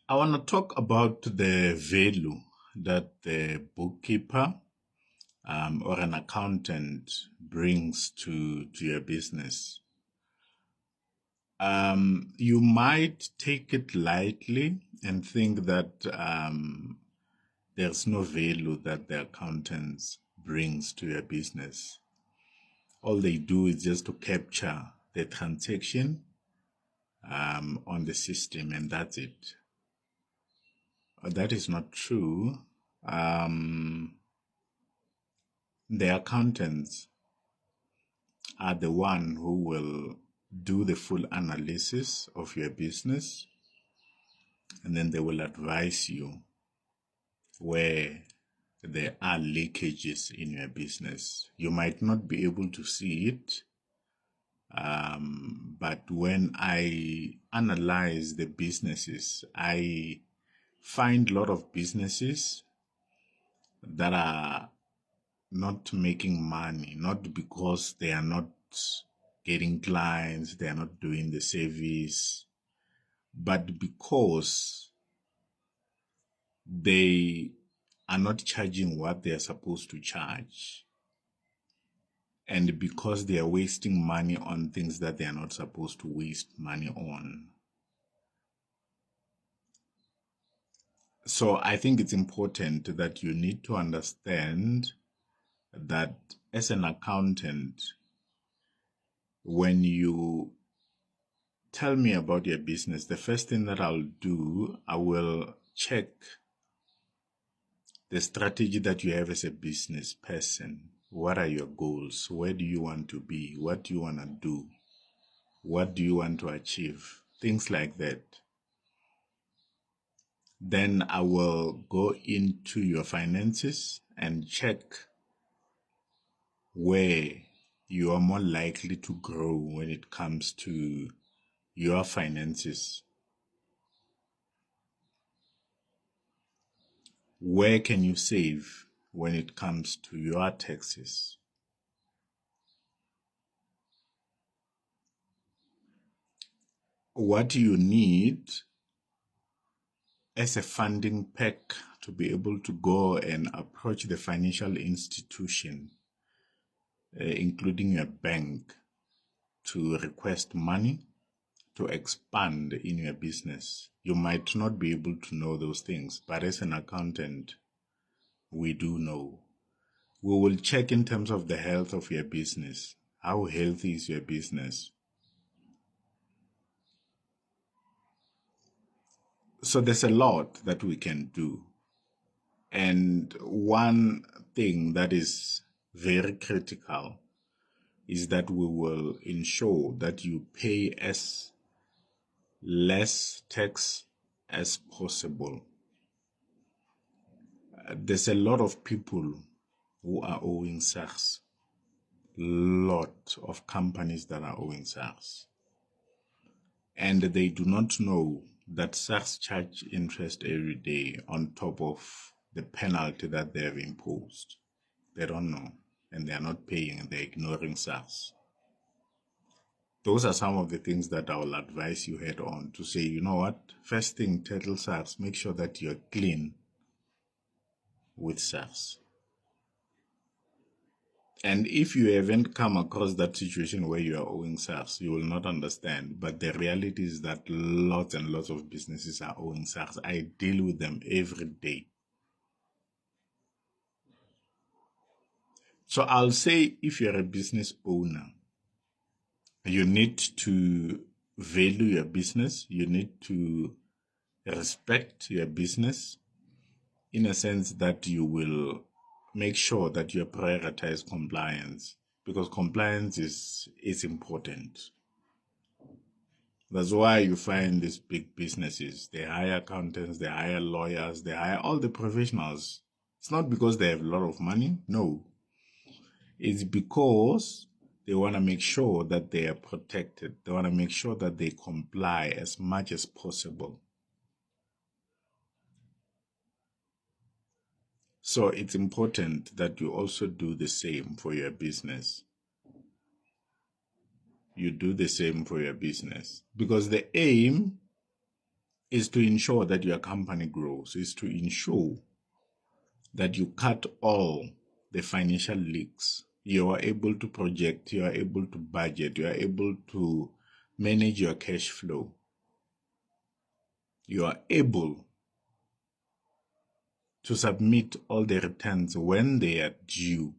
I want to talk about the value that the bookkeeper or an accountant brings to your business. You might take it lightly and think that there's no value that the accountants brings to your business. All they do is just to capture the transaction on the system, and that's it. That is not true. The accountants are the one who will do the full analysis of your business, and then they will advise you where there are leakages in your business. You might not be able to see it, but when I analyze the businesses, I find a lot of businesses that are not making money, not because they are not getting clients, they are not doing the service, but because they are not charging what they are supposed to charge, and because they are wasting money on things that they are not supposed to waste money on. So I think it's important that you need to understand that as an accountant, when you tell me about your business, the first thing that I'll do, I will check the strategy that you have as a business person. What are your goals? Where do you want to be? What do you want to do? What do you want to achieve? Things like that. Then I will go into your finances and check where you are more likely to grow when it comes to your finances. Where can you save when it comes to your taxes? What do you need as a funding pack to be able to go and approach the financial institution, including your bank, to request money to expand in your business? You might not be able to know those things, but as an accountant, we do know. We will check in terms of the health of your business. How healthy is your business? So there's a lot that we can do. And one thing that is very critical is that we will ensure that you pay as less tax as possible. There's a lot of people who are owing SARS. Lot of companies that are owing SARS. And they do not know that SARS charge interest every day on top of the penalty that they have imposed. They don't know, and they are not paying, and they're ignoring SARS. Those are some of the things that I will advise you head on to say, you know what, first thing, tackle SARS, make sure that you're clean with SARS. And if you haven't come across that situation where you are owing SARS, you will not understand. But the reality is that lots and lots of businesses are owing SARS. I deal with them every day. So I'll say, if you're a business owner, you need to value your business. You need to respect your business in a sense that you will make sure that you prioritize compliance, because compliance is important. That's why you find these big businesses, they hire accountants, they hire lawyers, they hire all the professionals. It's not because they have a lot of money. No. It's because they want to make sure that they are protected. They want to make sure that they comply as much as possible. So it's important that you also do the same for your business. You do the same for your business, because the aim is to ensure that your company grows, is to ensure that you cut all the financial leaks. You are able to project, you are able to budget, you are able to manage your cash flow. You are able to submit all the returns when they are due.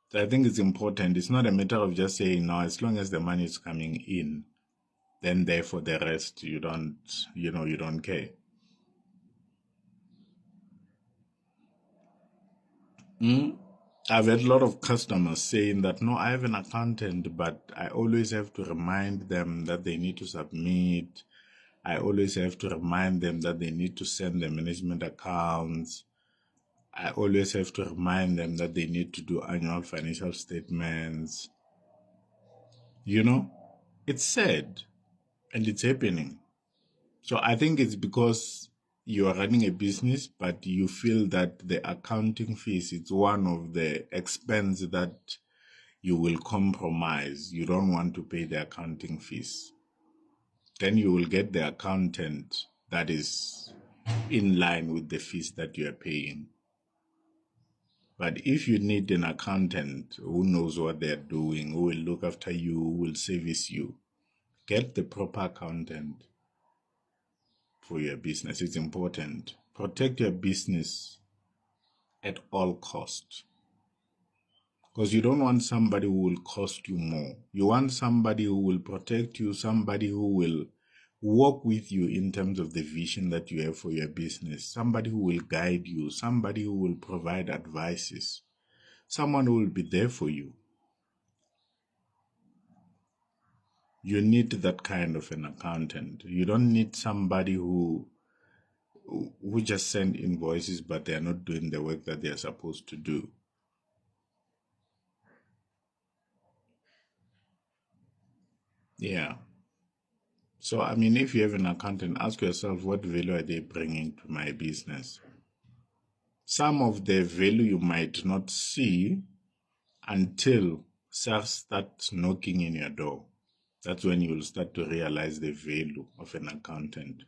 So I think it's important. It's not a matter of just saying, no, as long as the money is coming in, then therefore the rest, you don't care. I've had a lot of customers saying that, no, I have an accountant, but I always have to remind them that they need to submit. I always have to remind them that they need to send the management accounts. I always have to remind them that they need to do annual financial statements. It's sad and it's happening. So I think it's because you are running a business, but you feel that the accounting fees, it's one of the expense that you will compromise. You don't want to pay the accounting fees. Then you will get the accountant that is in line with the fees that you are paying. But if you need an accountant who knows what they're doing, who will look after you, who will service you, get the proper accountant for your business. It's important. Protect your business at all costs. Because you don't want somebody who will cost you more. You want somebody who will protect you, somebody who will work with you in terms of the vision that you have for your business, somebody who will guide you, somebody who will provide advices, someone who will be there for you. You need that kind of an accountant. You don't need somebody who just send invoices, but they are not doing the work that they are supposed to do. Yeah. So, I mean, if you have an accountant, ask yourself, what value are they bringing to my business? Some of the value you might not see until sales start knocking in your door. That's when you will start to realize the value of an accountant.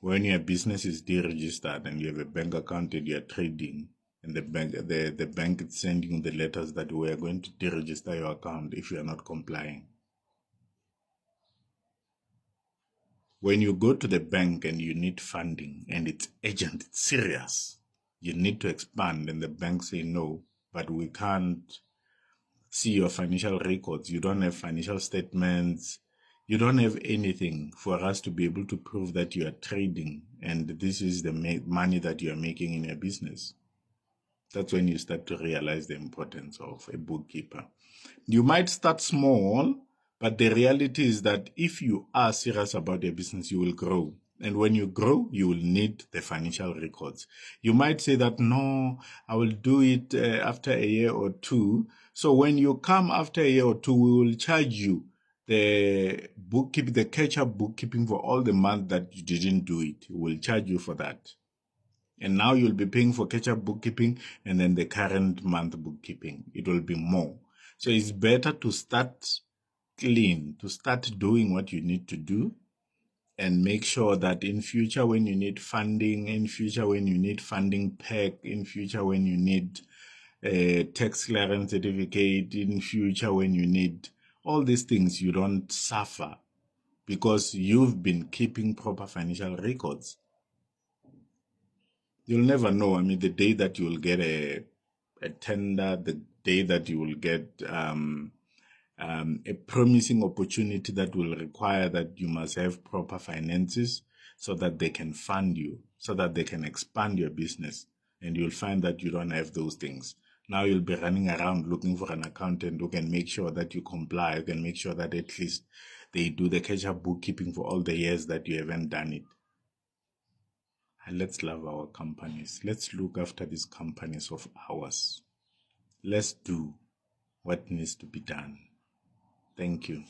When your business is deregistered and you have a bank account and you're trading, and the bank is sending you the letters that we are going to deregister your account if you are not complying. When you go to the bank and you need funding and it's urgent, it's serious, you need to expand, and the bank say no, but we can't see your financial records. You don't have financial statements. You don't have anything for us to be able to prove that you are trading and this is the money that you are making in your business. That's when you start to realize the importance of a bookkeeper. You might start small, but the reality is that if you are serious about your business, you will grow. And when you grow, you will need the financial records. You might say that, no, I will do it after a year or two. So when you come after a year or two, we will charge you the bookkeeping, the catch-up bookkeeping for all the months that you didn't do it. We will charge you for that. And now you'll be paying for catch-up bookkeeping and then the current month bookkeeping. It will be more. So it's better to start clean, to start doing what you need to do, and make sure that in future when you need funding, in future when you need funding pack, in future when you need a tax clearance certificate, in future when you need all these things, you don't suffer because you've been keeping proper financial records. You'll never know. I mean, the day that you will get a tender, the day that you will get a promising opportunity that will require that you must have proper finances so that they can fund you, so that they can expand your business. And you'll find that you don't have those things. Now you'll be running around looking for an accountant who can make sure that you comply, who can make sure that at least they do the catch-up bookkeeping for all the years that you haven't done it. And let's love our companies. Let's look after these companies of ours. Let's do what needs to be done. Thank you.